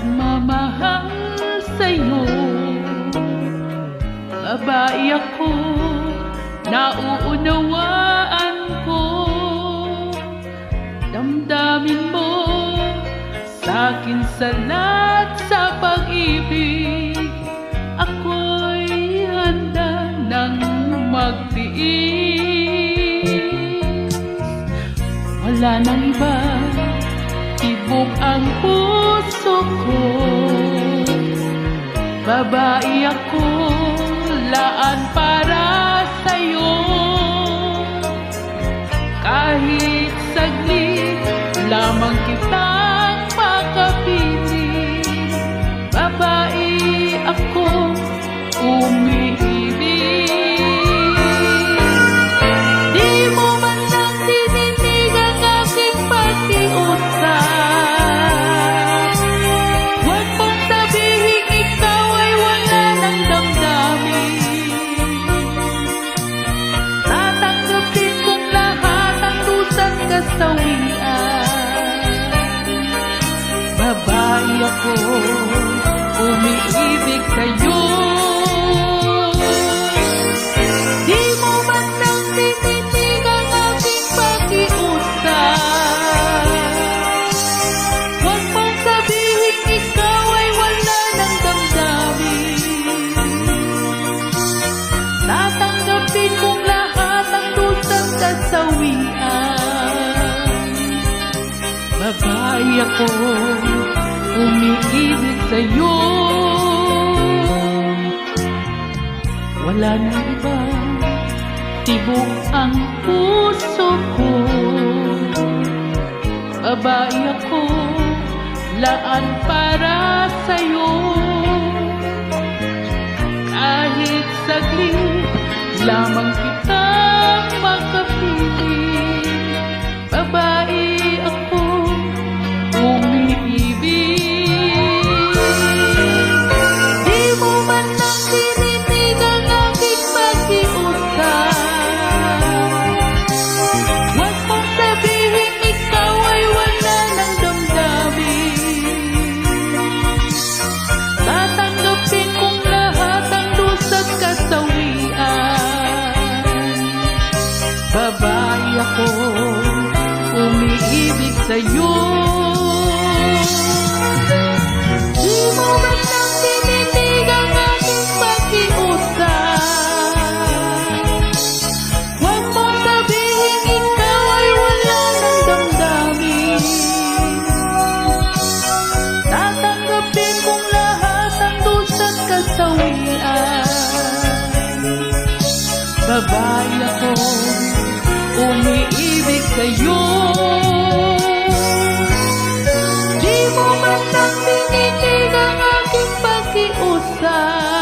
nagmamahal sa'yo. Babae ako, nauunawaan ko. Damdamin mo sa'kin salat sa pag-ibig. Ako'y handa nang magtiis. Wala nang iba, tibok ang puso ko. Babae ako, laan para sa'yo. Kahit saglit lamang kitang makapiling. Babae ako, umiibig. Di mo man lang dininig ang aking pakiusap. Huwag mong sabihin ikaw ay wala ng damdamin. Tatanggapin kong lahat ang lusang kasawian. Babae ako, umiibig sa'yo. Di mo man lang dininig ang aking pakiusap. Huwag mong sabihin ikaw ay wala ng damdamin. Tatanggapin kong lahat ang lusang kasawian. Babae ako, umiibig sa'yo. Wala nang iba, tibok ang puso ko. Babae ako, laan para sa'yo. Kahit saglit lamang kitang makapiling. Babae ako, umiibig. Di mo man lang dininig ang aking pakiusap. Huwag mong sabihin ikaw ay wala ng damdamin. Tatanggapin kong lahat ang lusang kasawian. Babae ako, umiibig sa'yo. Di mo man lang dininig ang aking pakiusap. Huwag mong sabihin ikaw ay wala ng damdamin. Tatanggapin kong lahat ang lusang kasawian. Babae ako, umiibig sa'yo. Di mo man lang dininig ang aking pakiusap.